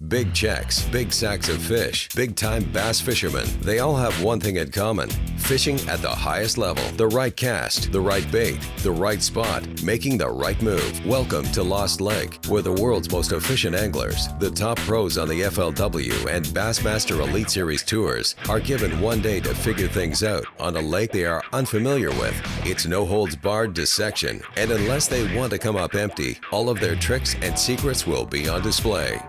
Big checks, big sacks of fish, big-time bass fishermen. They all have one thing in common: fishing at the highest level. The right cast, the right bait, the right spot, making the right move. Welcome to Lost Lake, where the world's most efficient anglers, the top pros on the FLW and Bassmaster Elite Series tours, are given one day to figure things out on a lake they are unfamiliar with. It's no-holds-barred dissection, and unless they want to come up empty, all of their tricks and secrets will be on display.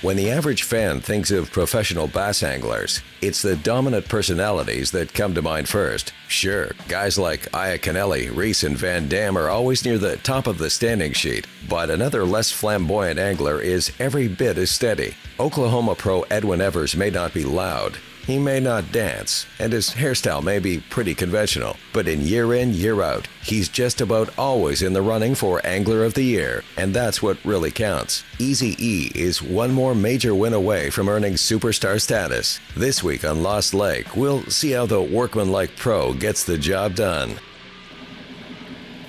When the average fan thinks of professional bass anglers, it's the dominant personalities that come to mind first. Sure, guys like Iaconelli, Reese, and Van Dam are always near the top of the standing sheet, but another less flamboyant angler is every bit as steady. Oklahoma pro Edwin Evers may not be loud, he may not dance, and his hairstyle may be pretty conventional, but in, year out, he's just about always in the running for Angler of the Year, and that's what really counts. Easy E is one more major win away from earning superstar status. This week on Lost Lake, we'll see how the workmanlike pro gets the job done.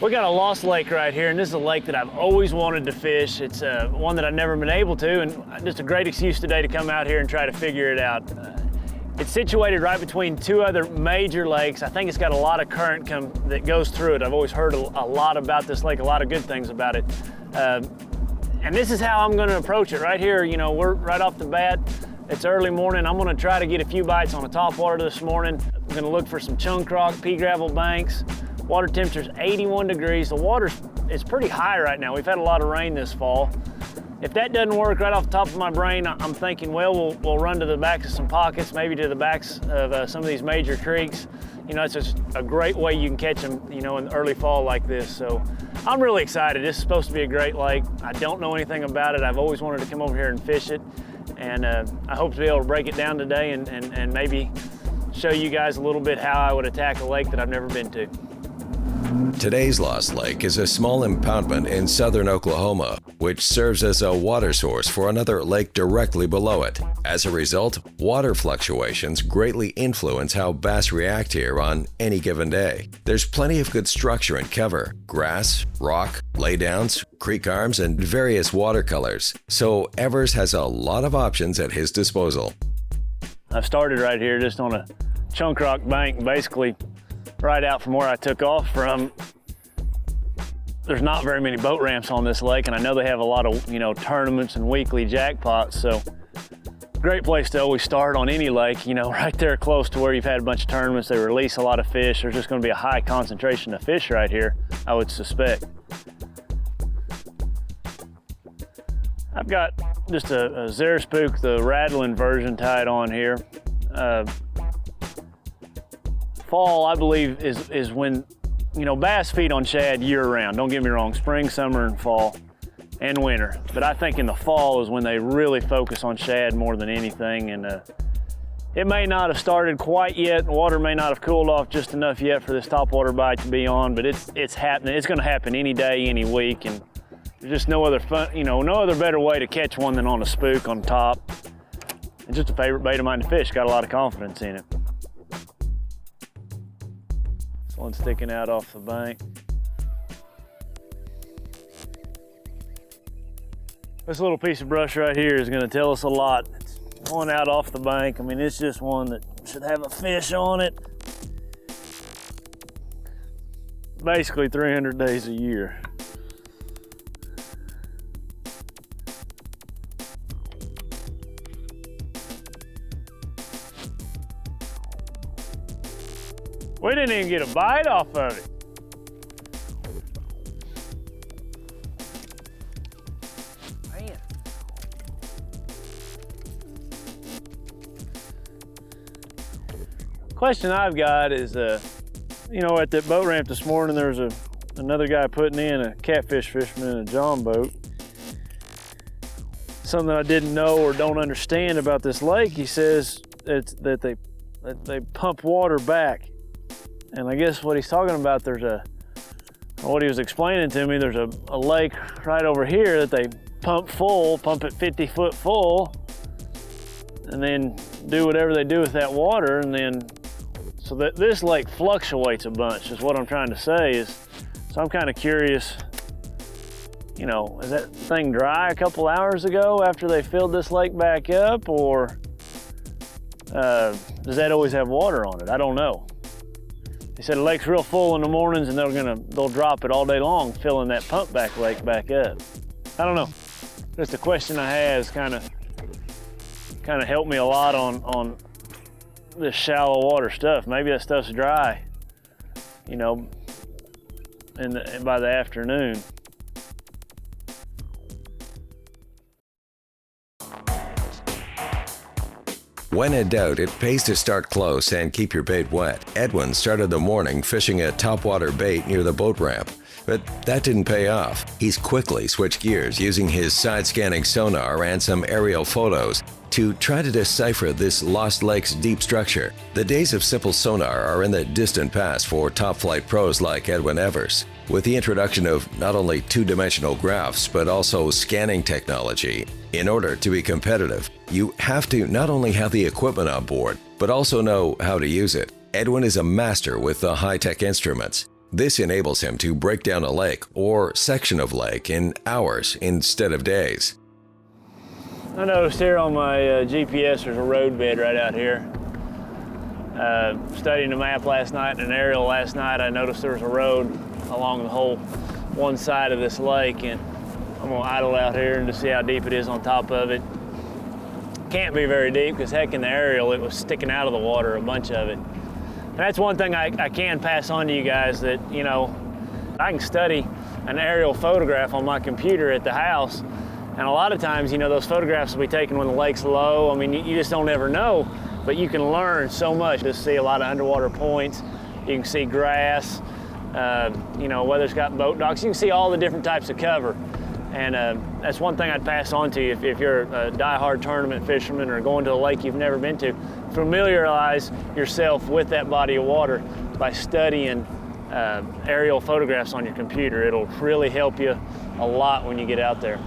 We got a Lost Lake right here, and this is a lake that I've always wanted to fish. It's one that I've never been able to, and just a great excuse today to come out here and try to figure it out. It's situated right between two other major lakes. I think it's got a lot of current that goes through it. I've always heard a lot about this lake, a lot of good things about it. And this is how I'm gonna approach it right here. You know, we're right off the bat. It's early morning. I'm gonna try to get a few bites on the top water this morning. I'm gonna look for some chunk rock, pea gravel banks. Water temperature's 81 degrees. The water is pretty high right now. We've had a lot of rain this fall. If that doesn't work right off the top of my brain, I'm thinking, well, we'll run to the backs of some pockets, maybe to the backs of some of these major creeks. You know, it's just a great way you can catch them, you know, in the early fall like this. So I'm really excited. This is supposed to be a great lake. I don't know anything about it. I've always wanted to come over here and fish it. And I hope to be able to break it down today and maybe show you guys a little bit how I would attack a lake that I've never been to. Today's Lost Lake is a small impoundment in southern Oklahoma, which serves as a water source for another lake directly below it. As a result, water fluctuations greatly influence how bass react here on any given day. There's plenty of good structure and cover: grass, rock, laydowns, creek arms, and various watercolors. So Evers has a lot of options at his disposal. I started right here just on a chunk rock bank, basically right out from where I took off from. There's not very many boat ramps on this lake, and I know they have a lot of, you know, tournaments and weekly jackpots, so great place to always start on any lake, you know, right there close to where you've had a bunch of tournaments. They release a lot of fish. There's just going to be a high concentration of fish right here, I would suspect. I've got just a Zerspook, the rattling version, tied on here. Fall, I believe, is when, you know, bass feed on shad year-round. Don't get me wrong, spring, summer, and fall, and winter. But I think in the fall is when they really focus on shad more than anything. And it may not have started quite yet. Water may not have cooled off just enough yet for this topwater bite to be on, but it's happening. It's going to happen any day, any week, and there's just no other fun, you know, no other better way to catch one than on a spook on top. It's just a favorite bait of mine to fish. Got a lot of confidence in it. One sticking out off the bank. This little piece of brush right here is going to tell us a lot. It's one out off the bank. I mean, it's just one that should have a fish on it. Basically 300 days a year. We didn't even get a bite off of it. Man. Question I've got is, you know, at that boat ramp this morning, there was another guy putting in a catfish fisherman in a john boat. Something I didn't know or don't understand about this lake. He says that they pump water back. And I guess what he's talking about, what he was explaining to me, there's a lake right over here that they pump it 50 foot full, and then do whatever they do with that water. And then, so that this lake fluctuates a bunch is what I'm trying to say is, so I'm kind of curious, you know, is that thing dry a couple hours ago after they filled this lake back up, or does that always have water on it? I don't know. They said the lake's real full in the mornings and they'll drop it all day long, filling that pump back lake back up. I don't know. Just a question I had is kind of helped me a lot on this shallow water stuff. Maybe that stuff's dry, you know, by the afternoon. When in doubt, it pays to start close and keep your bait wet. Edwin started the morning fishing a topwater bait near the boat ramp, but that didn't pay off. He's quickly switched gears using his side-scanning sonar and some aerial photos to try to decipher this lost lake's deep structure. The days of simple sonar are in the distant past for top-flight pros like Edwin Evers. With the introduction of not only two-dimensional graphs, but also scanning technology, in order to be competitive, you have to not only have the equipment on board, but also know how to use it. Edwin is a master with the high-tech instruments. This enables him to break down a lake or section of lake in hours instead of days. I noticed here on my GPS there's a road bed right out here. Studying the map last night and an aerial last night, I noticed there was a road along the whole one side of this lake, and I'm gonna idle out here and to see how deep it is on top of it. Can't be very deep because heck, in the aerial it was sticking out of the water, a bunch of it. And that's one thing I can pass on to you guys, that, you know, I can study an aerial photograph on my computer at the house, and a lot of times, you know, those photographs will be taken when the lake's low. I mean, you just don't ever know, but you can learn so much. Just see a lot of underwater points. You can see grass, you know, whether it's got boat docks. You can see all the different types of cover. And that's one thing I'd pass on to you if you're a die-hard tournament fisherman or going to a lake you've never been to. Familiarize yourself with that body of water by studying aerial photographs on your computer. It'll really help you a lot when you get out there.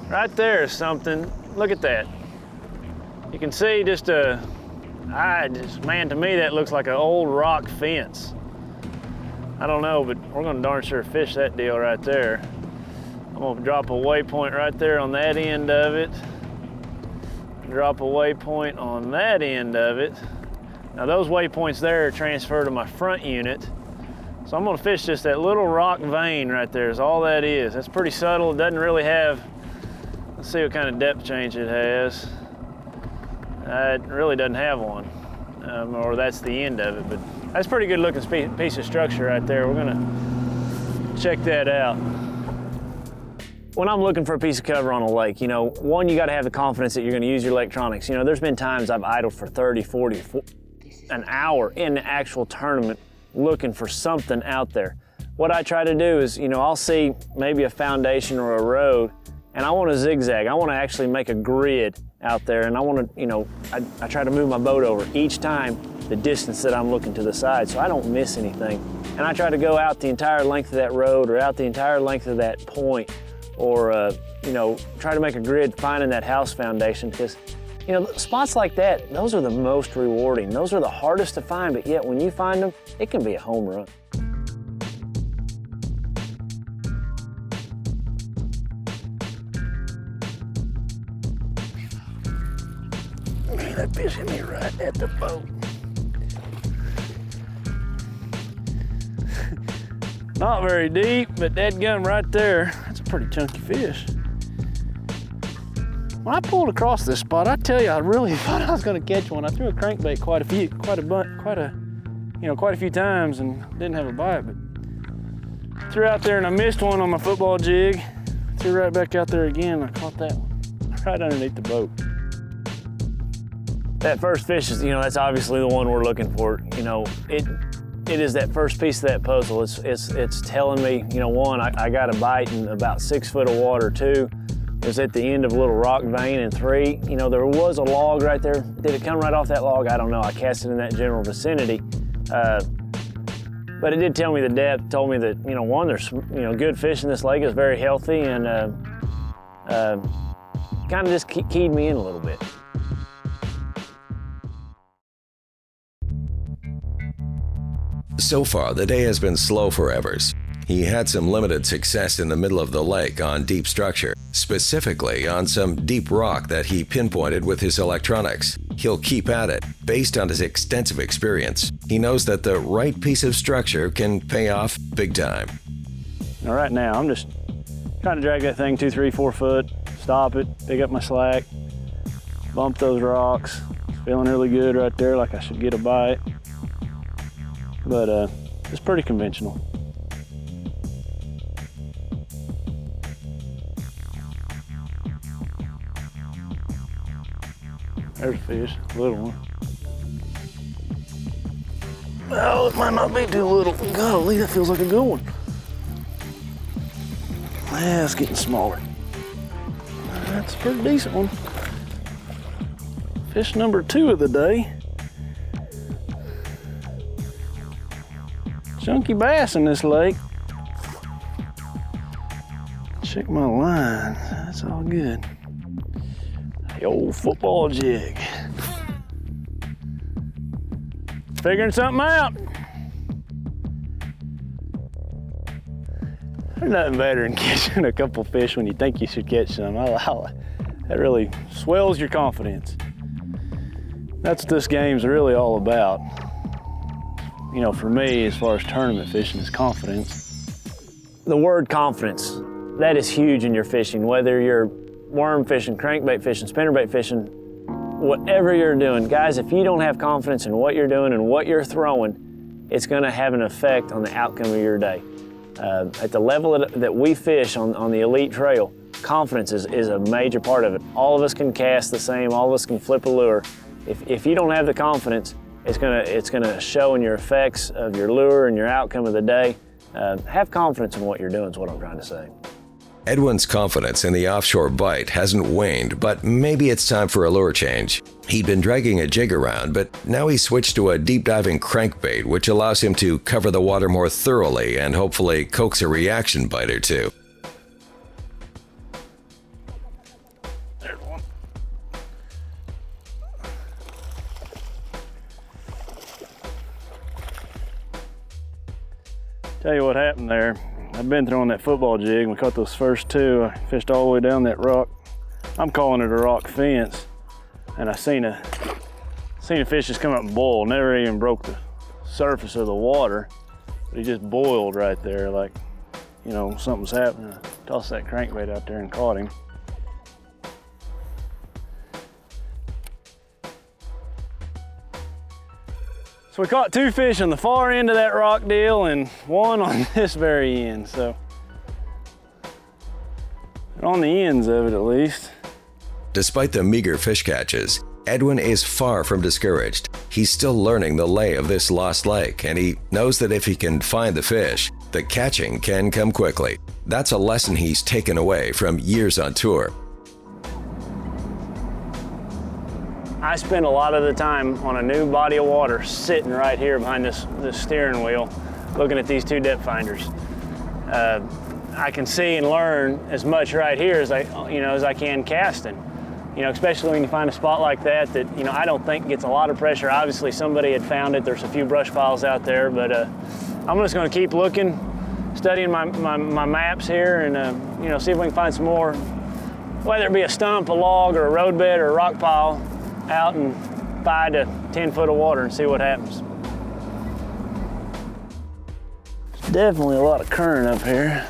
Right there is something. Look at that. You can see just man, to me that looks like an old rock fence. I don't know, but we're gonna darn sure fish that deal right there. I'm gonna drop a waypoint right there on that end of it. Drop a waypoint on that end of it. Now those waypoints there are transferred to my front unit. So I'm gonna fish just that little rock vein right there is all that is. That's pretty subtle. It doesn't really have, let's see what kind of depth change it has. It really doesn't have one, or that's the end of it, but that's a pretty good looking piece of structure right there. We're gonna check that out. When I'm looking for a piece of cover on a lake, you know, one, you gotta have the confidence that you're gonna use your electronics. You know, there's been times I've idled for 30, 40, an hour in the actual tournament looking for something out there. What I try to do is, you know, I'll see maybe a foundation or a road, and I want to zigzag. I want to actually make a grid out there, and I want to, you know, I try to move my boat over each time the distance that I'm looking to the side so I don't miss anything. And I try to go out the entire length of that road or out the entire length of that point, or, you know, try to make a grid finding that house foundation, because, you know, spots like that, those are the most rewarding. Those are the hardest to find, but yet when you find them, it can be a home run. Man, that fish hit me right at the boat. Not very deep, but that gun right there, that's a pretty chunky fish. When I pulled across this spot, I tell you, I really thought I was going to catch one. I threw a crankbait quite a few times and didn't have a bite, but threw out there and I missed one on my football jig. Threw right back out there again. I caught that one right underneath the boat. That first fish is, you know, that's obviously the one we're looking for. You know, it is that first piece of that puzzle. It's telling me, you know, one, I got a bite in about 6 foot of water. Two, it was at the end of a little rock vein. And three, you know, there was a log right there. Did it come right off that log? I don't know. I cast it in that general vicinity. But it did tell me the depth, told me that, you know, one, there's, you know, good fish in this lake, is very healthy, and kind of just keyed me in a little bit. So far, the day has been slow for Evers. He had some limited success in the middle of the lake on deep structure, specifically on some deep rock that he pinpointed with his electronics. He'll keep at it. Based on his extensive experience, he knows that the right piece of structure can pay off big time. Now right now, I'm just trying to drag that thing 2, 3, 4 foot, stop it, pick up my slack, bump those rocks. It's feeling really good right there, like I should get a bite. But it's pretty conventional. There's a fish, a little one. Oh, it might not be too little. Golly, that feels like a good one. Yeah, it's getting smaller. That's a pretty decent one. Fish number 2 of the day. Chunky bass in this lake. Check my line, that's all good. The old football jig. Figuring something out. There's nothing better than catching a couple fish when you think you should catch some. That really swells your confidence. That's what this game's really all about. You know, for me, as far as tournament fishing, is confidence. The word confidence, that is huge in your fishing, whether you're worm fishing, crankbait fishing, spinnerbait fishing, whatever you're doing. Guys, if you don't have confidence in what you're doing and what you're throwing, it's gonna have an effect on the outcome of your day. At the level that we fish on the elite trail, confidence is a major part of it. All of us can cast the same, all of us can flip a lure. If you don't have the confidence, it's gonna show in your effects of your lure and your outcome of the day. Have confidence in what you're doing is what I'm trying to say. Edwin's confidence in the offshore bite hasn't waned, but maybe it's time for a lure change. He'd been dragging a jig around, but now he's switched to a deep-diving crankbait, which allows him to cover the water more thoroughly and hopefully coax a reaction bite or two. There's one. Tell you what happened there. I've been throwing that football jig and we caught those first 2. I fished all the way down that rock. I'm calling it a rock fence. And I seen a fish just come up and boil. Never even broke the surface of the water. But he just boiled right there like, you know, something's happening. I tossed that crankbait out there and caught him. So we caught 2 fish on the far end of that rock deal and 1 on this very end, so. On the ends of it at least. Despite the meager fish catches, Edwin is far from discouraged. He's still learning the lay of this lost lake, and he knows that if he can find the fish, the catching can come quickly. That's a lesson he's taken away from years on tour. I spend a lot of the time on a new body of water sitting right here behind this steering wheel looking at these 2 depth finders. I can see and learn as much right here as I can casting. You know, especially when you find a spot like that you know, I don't think gets a lot of pressure. Obviously somebody had found it. There's a few brush piles out there, but I'm just gonna keep looking, studying my maps here and you know, see if we can find some more, whether it be a stump, a log, or a roadbed, or a rock pile, out in 5 to 10 foot of water and see what happens. There's definitely a lot of current up here.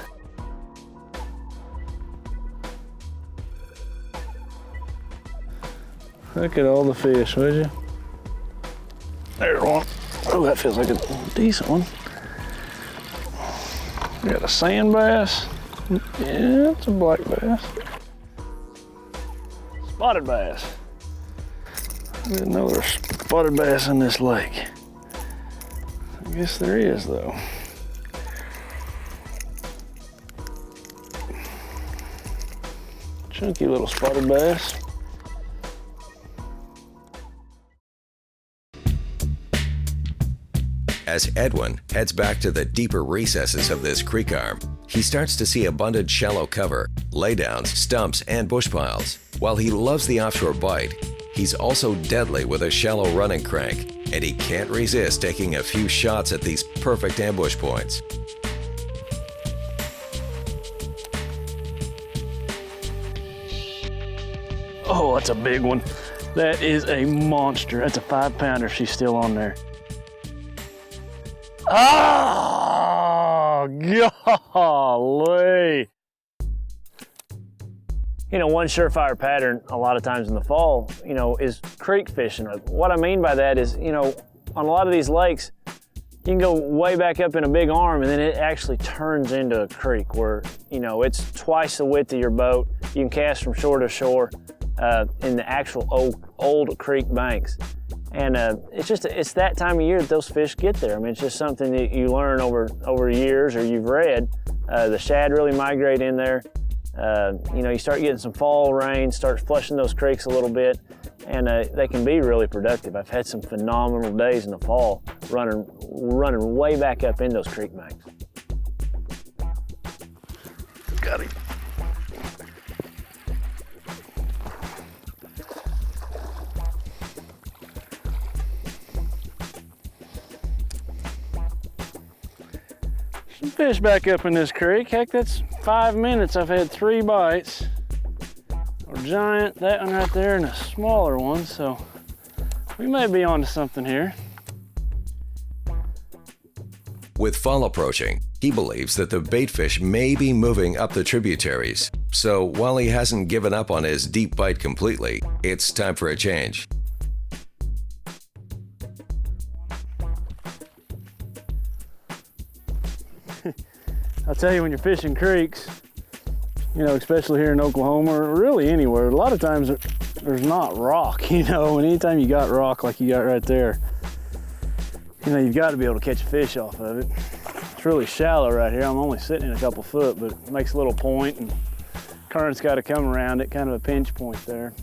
Look at all the fish, would you? There's one. Oh, that feels like a decent one. We got a sand bass. Yeah, it's a black bass. Spotted bass. I didn't know there's spotted bass in this lake. I guess there is, though. Chunky little spotted bass. As Edwin heads back to the deeper recesses of this creek arm, he starts to see abundant shallow cover, laydowns, stumps, and bush piles. While he loves the offshore bite, he's also deadly with a shallow running crank, and he can't resist taking a few shots at these perfect ambush points. Oh, that's a big one. That is a monster. That's a 5-pounder. She's still on there. Oh, golly. You know, one surefire pattern a lot of times in the fall, you know, is creek fishing. What I mean by that is, you know, on a lot of these lakes, you can go way back up in a big arm and then it actually turns into a creek where, you know, it's twice the width of your boat. You can cast from shore to shore in the actual old creek banks. And it's that time of year that those fish get there. I mean, it's just something that you learn over years or you've read. The shad really migrate in there. You know, you start getting some fall rain, start flushing those creeks a little bit, and they can be really productive. I've had some phenomenal days in the fall running way back up in those creek banks. Got him. Some fish back up in this creek. Heck, that's 5 minutes. I've had 3 bites. A giant, that one right there, and a smaller one. So we may be onto something here. With fall approaching, he believes that the baitfish may be moving up the tributaries. So while he hasn't given up on his deep bite completely, it's time for a change. I'll tell you, when you're fishing creeks, you know, especially here in Oklahoma or really anywhere, a lot of times there's not rock, you know, and anytime you got rock like you got right there, you know, you've got to be able to catch a fish off of it. It's really shallow right here. I'm only sitting in a couple foot, but it makes a little point and current's got to come around it, kind of a pinch point there.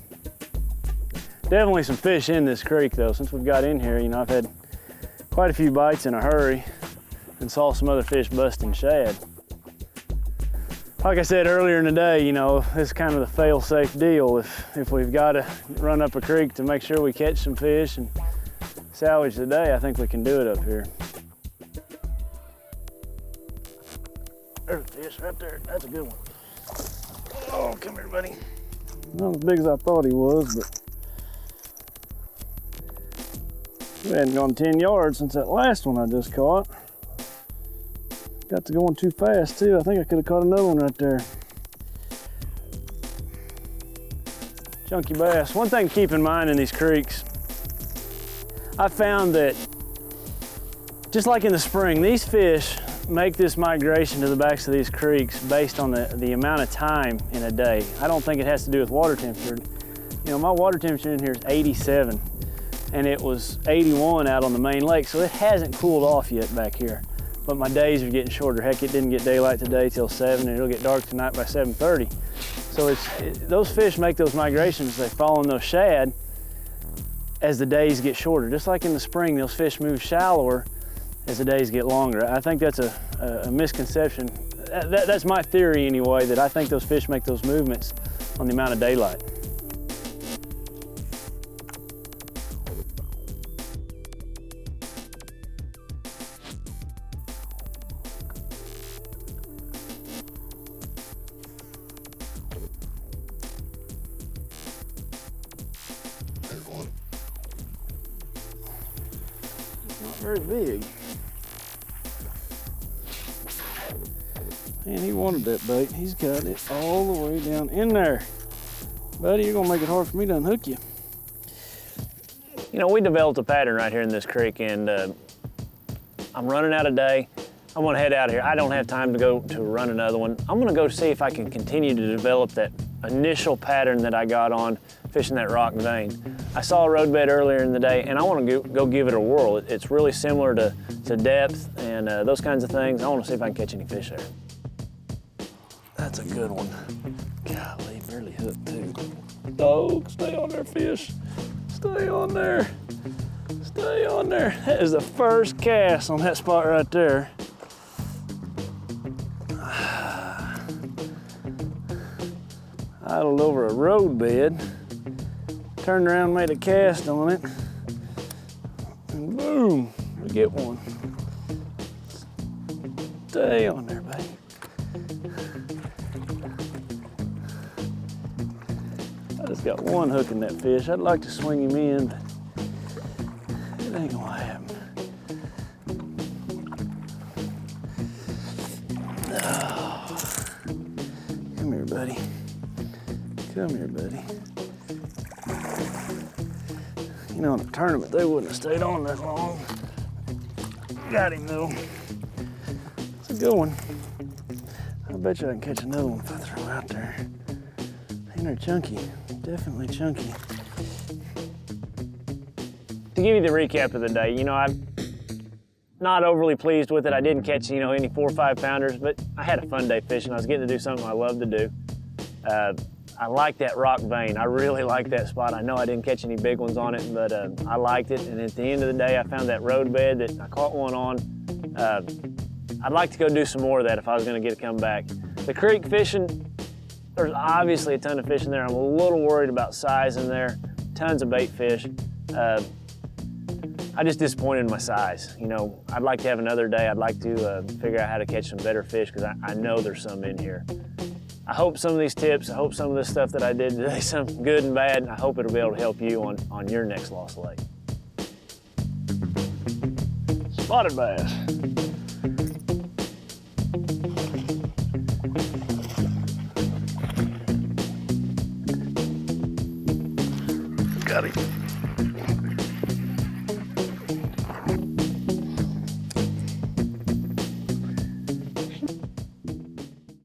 Definitely some fish in this creek though. Since we've got in here, you know, I've had quite a few bites in a hurry and saw some other fish busting shad. Like I said earlier in the day, you know, this is kind of the fail-safe deal. If we've got to run up a creek to make sure we catch some fish and salvage the day, I think we can do it up here. There's a fish right there. That's a good one. Oh, come here, buddy. Not as big as I thought he was, but we hadn't gone 10 yards since that last one I just caught. Got to going too fast too. I think I could have caught another one right there. Chunky bass. One thing to keep in mind in these creeks, I found that just like in the spring, these fish make this migration to the backs of these creeks based on the amount of time in a day. I don't think it has to do with water temperature. You know, my water temperature in here is 87 and it was 81 out on the main lake, so it hasn't cooled off yet back here. But my days are getting shorter. Heck, it didn't get daylight today till 7 and it'll get dark tonight by 7:30. So those fish make those migrations, they fall in those shad as the days get shorter. Just like in the spring, those fish move shallower as the days get longer. I think that's a misconception. That's my theory anyway, that I think those fish make those movements on the amount of daylight. Very big. Man, he wanted that bait. He's got it all the way down in there. Buddy, you're gonna make it hard for me to unhook you. You know, we developed a pattern right here in this creek, and I'm running out of day. I'm gonna head out of here. I don't have time to go to run another one. I'm gonna go see if I can continue to develop that initial pattern that I got on fishing that rock vein. I saw a roadbed earlier in the day and I want to go give it a whirl. It's really similar to depth and those kinds of things. I want to see if I can catch any fish there. That's a good one. Golly, barely hooked too. Dog, stay on there, fish. Stay on there. Stay on there. That is the first cast on that spot right there. Idled over a roadbed, turned around, made a cast on it, and boom, we get one. Stay on there, baby. I just got one hook in that fish. I'd like to swing him in, but it ain't gonna happen. Oh. Come here, buddy. Come here, buddy. You know, in the tournament, they wouldn't have stayed on that long. Got him though. It's a good one. I bet you I can catch another one if I throw out there. And they're chunky, definitely chunky. To give you the recap of the day, you know, I'm not overly pleased with it. I didn't catch, you know, any 4 or 5 pounders, but I had a fun day fishing. I was getting to do something I love to do. I like that rock vein. I really like that spot. I know I didn't catch any big ones on it, but I liked it. And at the end of the day, I found that road bed that I caught one on. I'd like to go do some more of that if I was gonna get to come back. The creek fishing, there's obviously a ton of fish in there. I'm a little worried about size in there. Tons of bait fish. I'm just disappointed in my size. You know, I'd like to have another day. I'd like to figure out how to catch some better fish because I know there's some in here. I hope some of these tips, I hope some of this stuff that I did today, some good and bad, I hope it'll be able to help you on your next lost lake. Spotted bass. Got him.